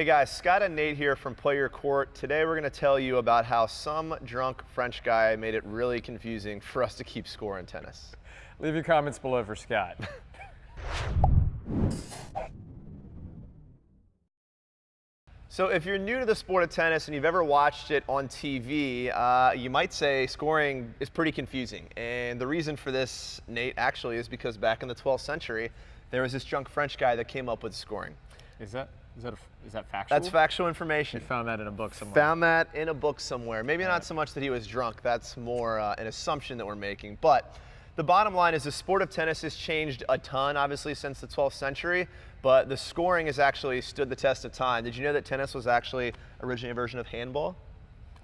Hey guys, Scott and Nate here from Play Your Court. Today we're going to tell you about how some drunk French guy made it really confusing for us to keep score in tennis. Leave your comments below for Scott. So if you're new to the sport of tennis and you've ever watched it on TV, you might say scoring is pretty confusing. And the reason for this, Nate, actually is because back in the 12th century, there was this drunk French guy that came up with scoring. Is that factual? That's factual information. You found that in a book somewhere. Found that in a book somewhere. Maybe not so much that he was drunk. That's more an assumption that we're making. But the bottom line is the sport of tennis has changed a ton, obviously, since the 12th century. But the scoring has actually stood the test of time. Did you know that tennis was actually originally a version of handball?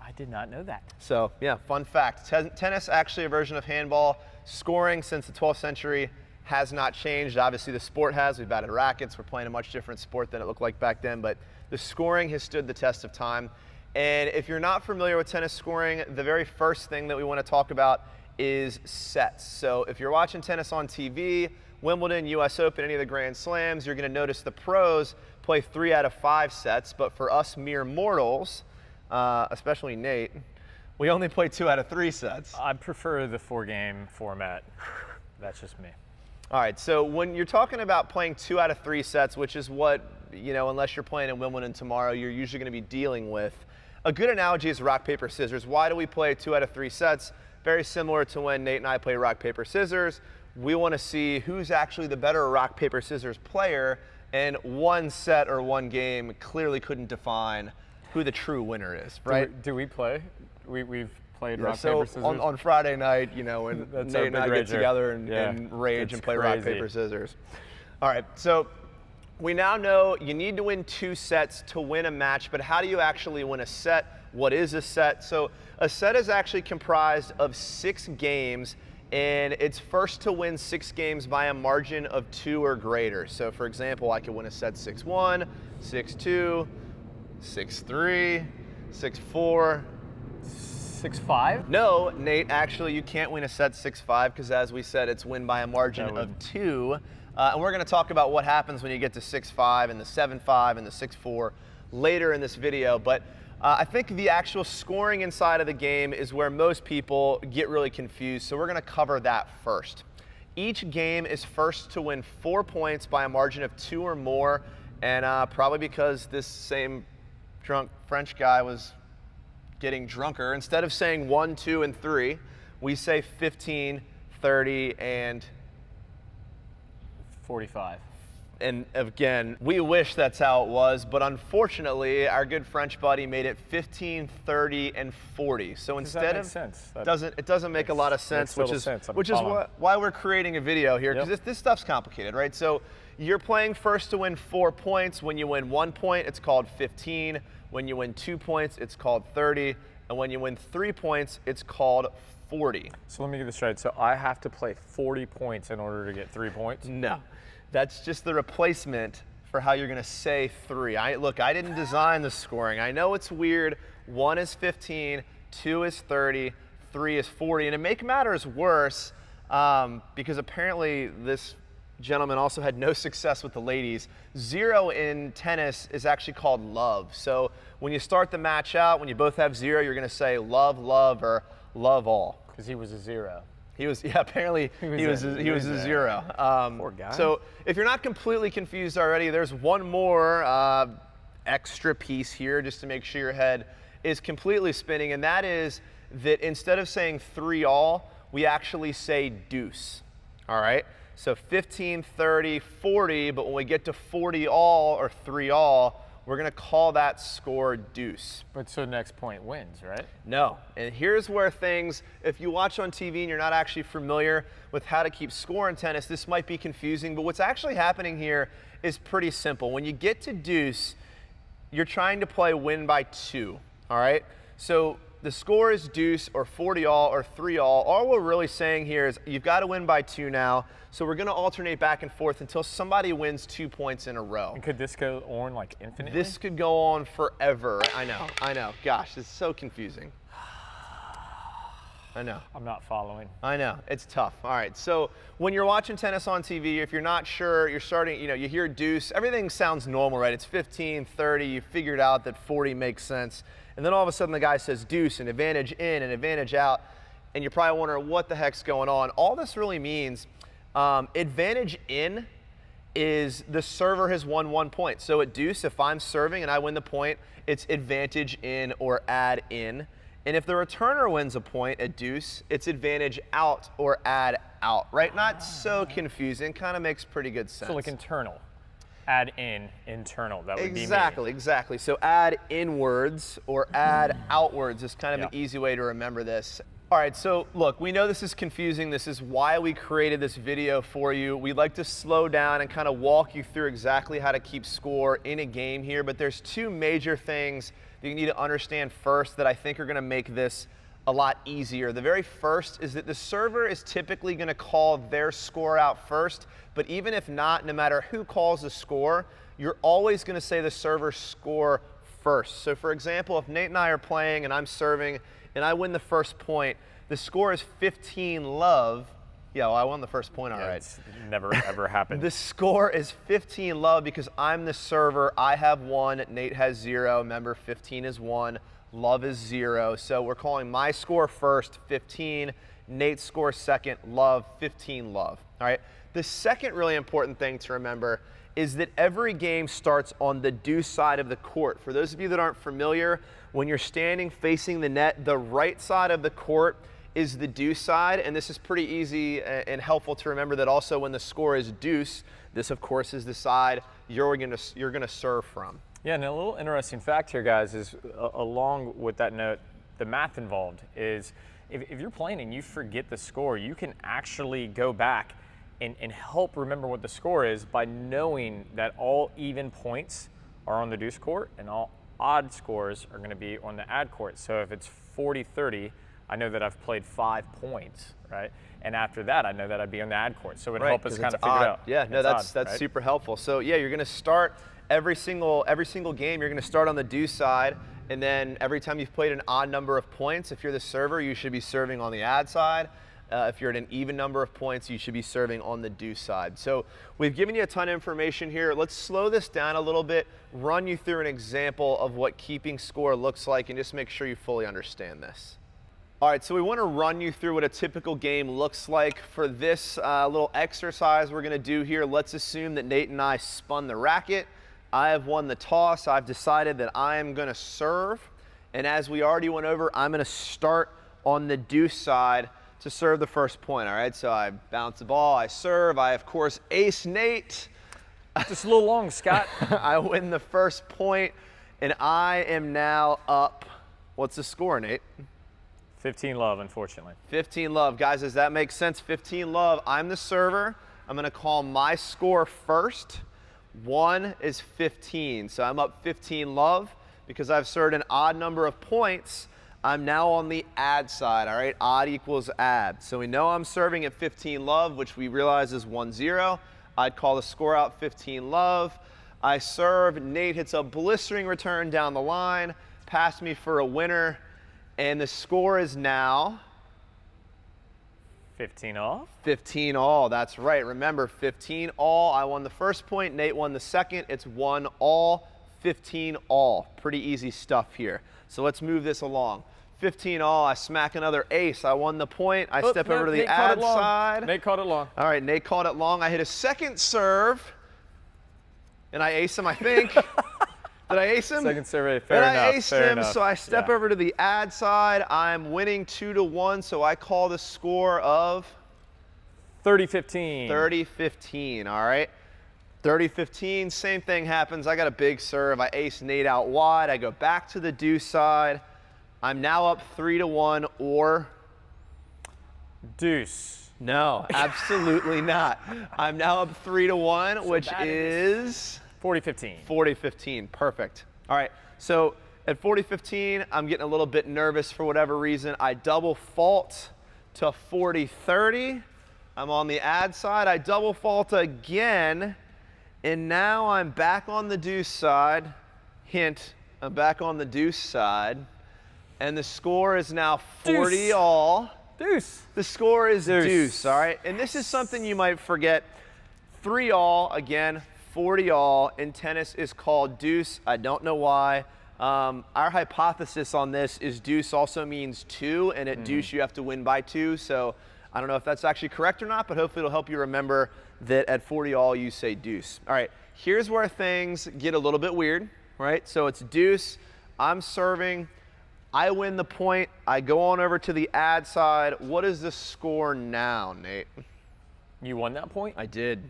I did not know that. So, yeah, fun fact. Tennis actually a version of handball. Scoring since the 12th century has not changed. Obviously, the sport has. We've added rackets. We're playing a much different sport than it looked like back then. But the scoring has stood the test of time. And if you're not familiar with tennis scoring, the very first thing that we want to talk about is sets. So if you're watching tennis on TV, Wimbledon, US Open, any of the Grand Slams, you're going to notice the pros play 3 out of 5 sets. But for us mere mortals, especially Nate, we only play 2 out of 3 sets. I prefer the 4-game format. That's just me. All right, so when you're talking about playing 2 out of 3 sets, which is what, unless you're playing in Wimbledon tomorrow, you're usually going to be dealing with, a good analogy is rock, paper, scissors. Why do we play 2 out of 3 sets? Very similar to when Nate and I play rock, paper, scissors. We want to see who's actually the better rock, paper, scissors player, and one set or one game clearly couldn't define who the true winner is, right? Do we play? We've played rock, so paper, scissors? On Friday night, when Nate and I get together and rage and play rock, paper, scissors. All right, so we now know you need to win 2 sets to win a match, but how do you actually win a set? What is a set? So a set is actually comprised of 6 games, and it's first to win 6 games by a margin of 2 or greater. So for example, I could win a set 6-1, 6-2, 6-3, 6-4, 6-5? No, Nate, actually you can't win a set 6-5 because as we said, it's win by a margin of 2. And we're going to talk about what happens when you get to 6-5 and the 7-5 and the 6-4 later in this video. But I think the actual scoring inside of the game is where most people get really confused. So we're going to cover that first. Each game is first to win 4 points by a margin of 2 or more. And probably because this same drunk French guy was getting drunker, instead of saying 1, 2, and 3, we say 15, 30, and 45. And again, we wish that's how it was, but unfortunately, our good French buddy made it 15, 30, and 40. So instead of it doesn't make a lot of sense, which is why we're creating a video here, because this stuff's complicated, right? So you're playing first to win 4 points. When you win 1 point, it's called 15. When you win 2 points, it's called 30. And when you win 3 points, it's called 40. So let me get this straight. So I have to play 40 points in order to get 3 points? No. That's just the replacement for how you're going to say 3. Look, I didn't design the scoring. I know it's weird. 1 is 15, 2 is 30, 3 is 40. And to make matters worse, because apparently this gentleman also had no success with the ladies, 0 in tennis is actually called love. So when you start the match out, when you both have 0, you're going to say love, love, or love all. Because he was a 0. He was, yeah, apparently he was a 0. Poor guy. So if you're not completely confused already, there's one more extra piece here just to make sure your head is completely spinning, and that is that instead of saying 3 all, we actually say deuce, all right? So 15, 30, 40, but when we get to 40 all or 3 all, we're going to call that score deuce. But so next point wins, right? No. And here's where things, if you watch on TV and you're not actually familiar with how to keep score in tennis, this might be confusing. But what's actually happening here is pretty simple. When you get to deuce, you're trying to play win by 2, all right? So the score is deuce or 40 all or 3 all. All we're really saying here is you've got to win by 2 now. So we're going to alternate back and forth until somebody wins 2 points in a row. And could this go on like infinitely? This could go on forever. I know. Gosh, it's so confusing. I know. I'm not following. I know, it's tough. All right, so when you're watching tennis on TV, if you're not sure, you're starting, you hear deuce, everything sounds normal, right? It's 15, 30, you figured out that 40 makes sense. And then all of a sudden the guy says deuce, and advantage in, and advantage out. And you're probably wondering what the heck's going on. All this really means, advantage in is the server has won 1 point. So at deuce, if I'm serving and I win the point, it's advantage in or add in. And if the returner wins a point at deuce, it's advantage out or add out, right? Not so confusing, kind of makes pretty good sense. So like internal, add in, internal, that would be me. Exactly. So add inwards or add outwards is kind of an easy way to remember this. All right, so look, we know this is confusing. This is why we created this video for you. We'd like to slow down and kind of walk you through exactly how to keep score in a game here, but there's two major things that you need to understand first that I think are gonna make this a lot easier. The very first is that the server is typically gonna call their score out first, but even if not, no matter who calls the score, you're always gonna say the server's score first. So for example, if Nate and I are playing and I'm serving and I win the first point, the score is 15-love. Yeah, well, I won the first point, all right. It's never ever happened. The score is 15-love because I'm the server. I have 1, Nate has 0. Remember, 15 is 1, love is 0. So we're calling my score first, 15. Nate's score second, love, 15-love. All right. The second really important thing to remember is that every game starts on the deuce side of the court. For those of you that aren't familiar, when you're standing facing the net, the right side of the court is the deuce side, and this is pretty easy and helpful to remember that also when the score is deuce, this of course is the side you're gonna serve from. Yeah, and a little interesting fact here, guys, is along with that note, the math involved is if you're playing and you forget the score, you can actually go back and help remember what the score is by knowing that all even points are on the deuce court and all odd scores are going to be on the ad court. So if it's 40-30, I know that I've played 5 points, right? And after that, I know that I'd be on the ad court. So it would help us kind of figure it out. Yeah, no, that's right? super helpful. So yeah, you're going to start every single game. You're going to start on the deuce side, and then every time you've played an odd number of points, if you're the server, you should be serving on the ad side. If you're at an even number of points, you should be serving on the deuce side. So we've given you a ton of information here. Let's slow this down a little bit, run you through an example of what keeping score looks like, and just make sure you fully understand this. All right, so we want to run you through what a typical game looks like. For this little exercise we're going to do here, let's assume that Nate and I spun the racket. I have won the toss. I've decided that I am going to serve. And as we already went over, I'm going to start on the deuce side to serve the first point. All right, so I bounce the ball, I serve, I of course ace Nate. Just a little long, Scott. I win the first point, and I am now up. What's the score, Nate? 15-love, unfortunately. 15-love, guys, does that make sense? 15-love, I'm the server. I'm gonna call my score first. 1 is 15, so I'm up 15-love because I've served an odd number of points. I'm now on the ad side, all right? Odd equals ad. So we know I'm serving at 15-love, which we realize is 1-0. I'd call the score out 15-love. I serve, Nate hits a blistering return down the line, passed me for a winner, and the score is now 15-all. 15-all, that's right. Remember, 15-all. I won the first point, Nate won the second. It's 1-all, 15-all. Pretty easy stuff here. So let's move this along. 15-all, I smack another ace. I won the point. I step over to the ad side. Nate caught it long. All right, Nate caught it long. I hit a second serve, and I ace him, I think. Did I ace him? Second serve, fair enough. And I aced him, so I step over to the ad side. I'm winning 2-1, so I call the score of 30-15. 30-15, all right. 30-15, same thing happens. I got a big serve. I ace Nate out wide. I go back to the deuce side. I'm now up 3-1 or deuce. No, absolutely not. I'm now up 3-1, so which is 40-15. 40-15, perfect. All right, so at 40-15, I'm getting a little bit nervous for whatever reason. I double fault to 40-30. I'm on the ad side. I double fault again, and now I'm back on the deuce side. Hint, I'm back on the deuce side. And the score is now 40-all. Deuce. The score is deuce, all right? And this is something you might forget. 3-all, again, 40-all in tennis is called deuce. I don't know why. Our hypothesis on this is deuce also means 2, and at deuce you have to win by 2. So I don't know if that's actually correct or not, but hopefully it'll help you remember that at 40-all you say deuce. All right, here's where things get a little bit weird, right? So it's deuce, I'm serving, I win the point, I go on over to the ad side. What is the score now, Nate? You won that point? I did.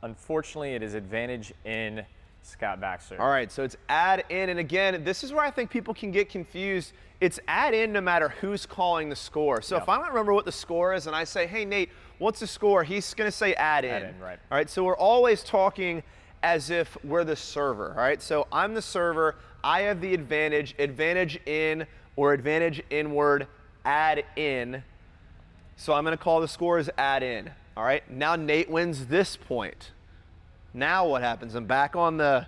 Unfortunately, it is advantage in Scott Baxter. All right, so it's add in, and again, this is where I think people can get confused. It's add in no matter who's calling the score. So if I don't remember what the score is and I say, hey, Nate, what's the score? He's gonna say add in. Add in, right. All right, so we're always talking as if we're the server, all right? So I'm the server, I have the advantage in or advantage inward, add in. So I'm gonna call the score as add in, all right? Now Nate wins this point. Now what happens? I'm back on the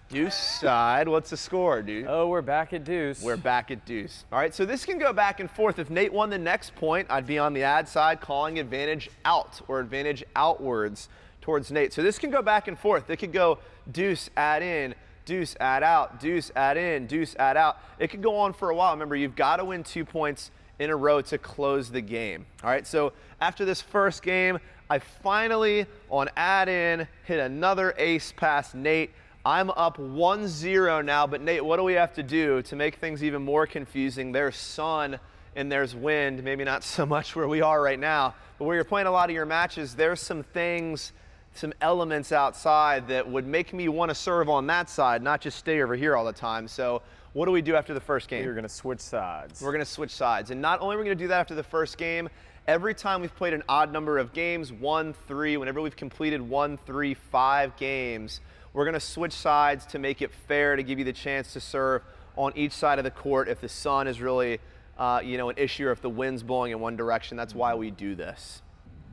deuce side. What's the score, dude? Oh, we're back at deuce. We're back at deuce. All right, so this can go back and forth. If Nate won the next point, I'd be on the ad side calling advantage out or advantage outwards towards Nate. So this can go back and forth. It could go deuce, add in, deuce, add out, deuce, add in, deuce, add out. It could go on for a while. Remember, you've got to win 2 points in a row to close the game. All right, so after this first game, I finally, on add in, hit another ace past Nate. I'm up 1-0 now, but Nate, what do we have to do to make things even more confusing? There's sun and there's wind, maybe not so much where we are right now, but where you're playing a lot of your matches, there's some things, some elements outside that would make me want to serve on that side, not just stay over here all the time. So what do we do after the first game? We're gonna switch sides. We're gonna switch sides. And not only are we gonna do that after the first game, every time we've played an odd number of games, 1, 3, whenever we've completed 1, 3, 5 games, we're gonna switch sides to make it fair, to give you the chance to serve on each side of the court if the sun is really an issue or if the wind's blowing in one direction. That's why we do this.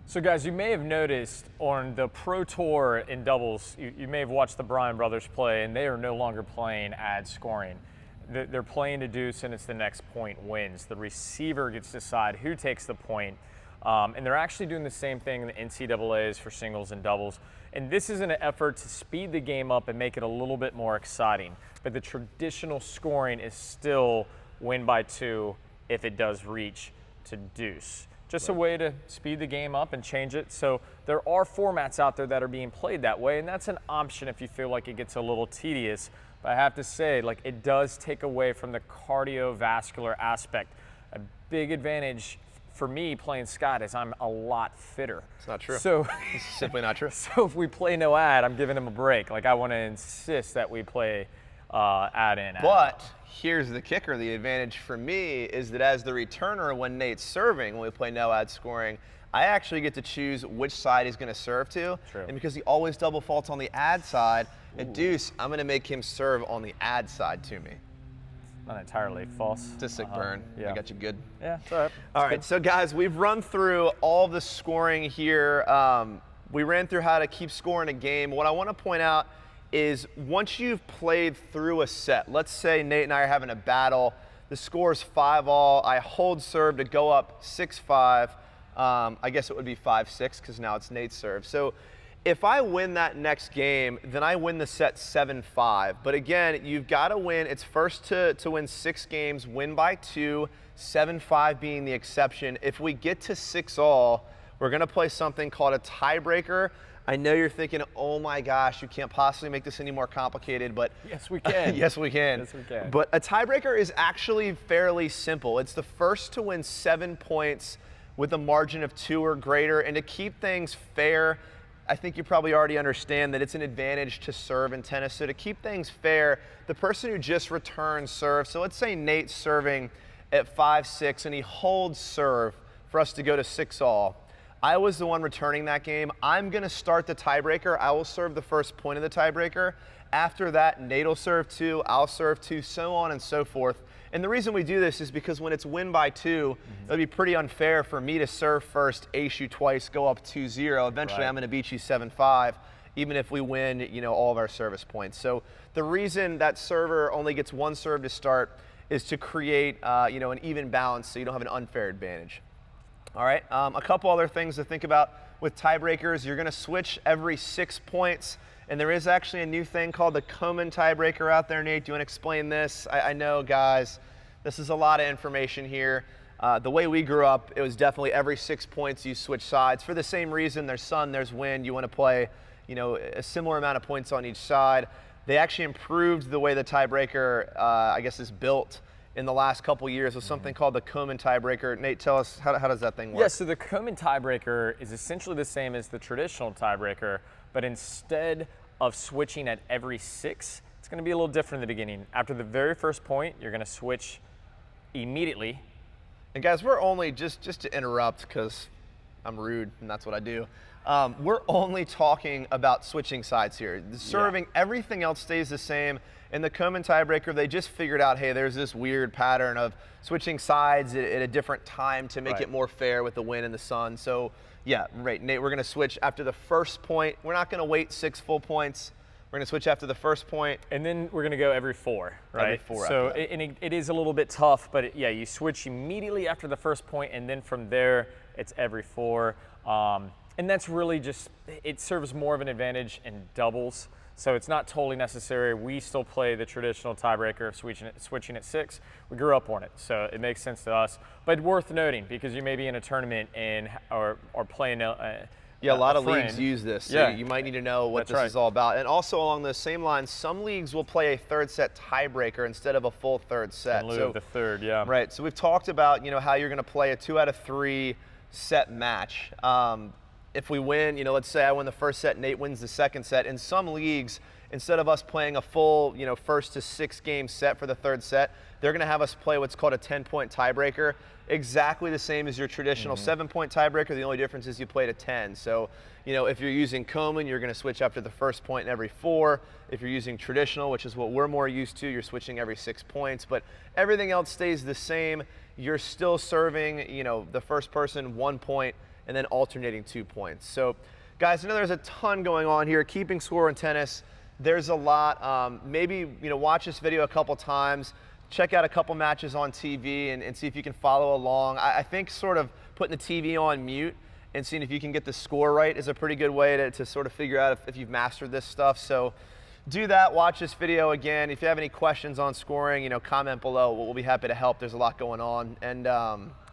So guys, you may have noticed on the Pro Tour in doubles, you may have watched the Bryan brothers play, and they are no longer playing ad scoring. They're playing to deuce, and it's the next point wins. The receiver gets to decide who takes the point. And they're actually doing the same thing in the NCAAs for singles and doubles. And this is an effort to speed the game up and make it a little bit more exciting. But the traditional scoring is still win by 2 if it does reach to deuce. Just a way to speed the game up and change it. So there are formats out there that are being played that way, and that's an option if you feel like it gets a little tedious. But I have to say, like, it does take away from the cardiovascular aspect. A big advantage for me playing Scott is I'm a lot fitter. It's not true. So it's simply not true. So if we play no ad, I'm giving him a break. Like, I want to insist that we play ad in. But here's the kicker. The advantage for me is that as the returner, when Nate's serving, when we play no ad scoring, I actually get to choose which side he's going to serve to. True. And because he always double faults on the ad side, at deuce, I'm going to make him serve on the ad side to me. Not entirely false. It's a sick burn. Yeah. I got you good. Yeah, it's all right. All right, so guys, we've run through all the scoring here. We ran through how to keep scoring a game. What I want to point out is once you've played through a set, let's say Nate and I are having a battle, the score's 5-all, I hold serve to go up 6-5. I guess it would be 5-6 because now it's Nate's serve. So if I win that next game, then I win the set 7-5. But again, you've got to win. It's first to win 6 games, win by 2, 7-5 being the exception. If we get to 6-all, we're going to play something called a tiebreaker. I know you're thinking, oh my gosh, you can't possibly make this any more complicated, but yes, we can. Yes, we can. Yes, we can. But a tiebreaker is actually fairly simple. It's the first to win 7 points with a margin of 2 or greater. And to keep things fair, I think you probably already understand that it's an advantage to serve in tennis. So to keep things fair, the person who just returns serve, so let's say Nate's serving at 5-6 and he holds serve for us to go to 6-all. I was the one returning that game. I'm going to start the tiebreaker. I will serve the first point of the tiebreaker. After that, Nate will serve 2, I'll serve 2, so on and so forth. And the reason we do this is because when it's win by 2, it'll be pretty unfair for me to serve first, ace you twice, go up 2-0. Eventually, I'm going to beat you 7-5, even if we win, all of our service points. So the reason that server only gets 1 serve to start is to create, an even balance so you don't have an unfair advantage. All right, a couple other things to think about with tiebreakers. You're gonna switch every 6 points, and there is actually a new thing called the Komen tiebreaker out there. Nate, do you wanna explain this? I know, guys, this is a lot of information here. The way we grew up, it was definitely every 6 points you switch sides. For the same reason, there's sun, there's wind, you wanna play, you know, a similar amount of points on each side. They actually improved the way the tiebreaker, I guess, is built in the last couple years with something called the Komen tiebreaker. Nate, tell us, how does that thing work? Yeah, so the Komen tiebreaker is essentially the same as the traditional tiebreaker, but instead of switching at every 6, it's gonna be a little different in the beginning. After the very first point, you're gonna switch immediately. And guys, we're only, just to interrupt, because I'm rude and that's what I do, we're only talking about switching sides here. The serving, everything else stays the same. In the Komen tiebreaker, they just figured out, hey, there's this weird pattern of switching sides at a different time to make it more fair with the wind and the sun. So yeah, right, Nate, we're gonna switch after the first point. We're not gonna wait 6 full points. We're gonna switch after the first point. And then we're gonna go every 4, right? Every 4 so after that. it is a little bit tough, but yeah, you switch immediately after the first point, and then from there, it's every 4. And that's really just, it serves more of an advantage in doubles. So it's not totally necessary. We still play the traditional tiebreaker of switching at 6. We grew up on it, so it makes sense to us. But worth noting, because you may be in a tournament and or playing a lot of leagues use this, so you might need to know what this is all about. And also along those same lines, some leagues will play a 3rd set tiebreaker instead of a full 3rd set. In lieu of the 3rd, yeah. Right, so we've talked about, you know, how you're gonna play a 2 out of 3 set match. If we win, you know, let's say I win the first set, Nate wins the second set. In some leagues, instead of us playing a full, you know, 1st to 6 game set for the 3rd set, they're gonna have us play what's called a 10-point tiebreaker. Exactly the same as your traditional 7-point tiebreaker. The only difference is you played a 10. So, you know, if you're using Komen, you're gonna switch after the first point in every 4. If you're using traditional, which is what we're more used to, you're switching every 6 points. But everything else stays the same. You're still serving, you know, the first person 1 point, and then alternating 2 points. So guys, I know there's a ton going on here. Keeping score in tennis, there's a lot. Maybe, you know, watch this video a couple times, check out a couple matches on TV and see if you can follow along. I think sort of putting the TV on mute and seeing if you can get the score right is a pretty good way to sort of figure out if you've mastered this stuff. So do that, watch this video again. If you have any questions on scoring, you know, comment below. We'll be happy to help. There's a lot going on.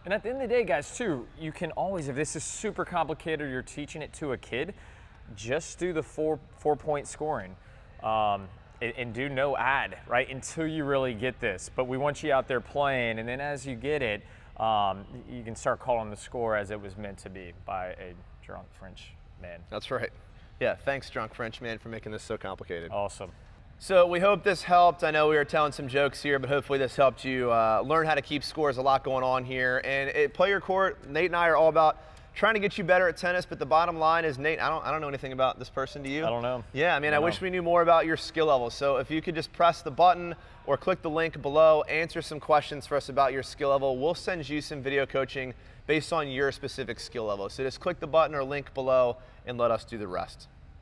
And at the end of the day, guys, too, you can always, if this is super complicated or you're teaching it to a kid, just do the four-point scoring and do no ad, right, until you really get this. But we want you out there playing, and then as you get it, you can start calling the score as it was meant to be by a drunk French man. That's right. Yeah, thanks, drunk French man, for making this so complicated. Awesome. So we hope this helped. I know we were telling some jokes here, but hopefully this helped you learn how to keep scores. A lot going on here. And at Play Your Court, Nate and I are all about trying to get you better at tennis, but the bottom line is, Nate, I don't know anything about this person. Do you? I don't know. Yeah, I mean, I wish we knew more about your skill level. So if you could just press the button or click the link below, answer some questions for us about your skill level, we'll send you some video coaching based on your specific skill level. So just click the button or link below and let us do the rest.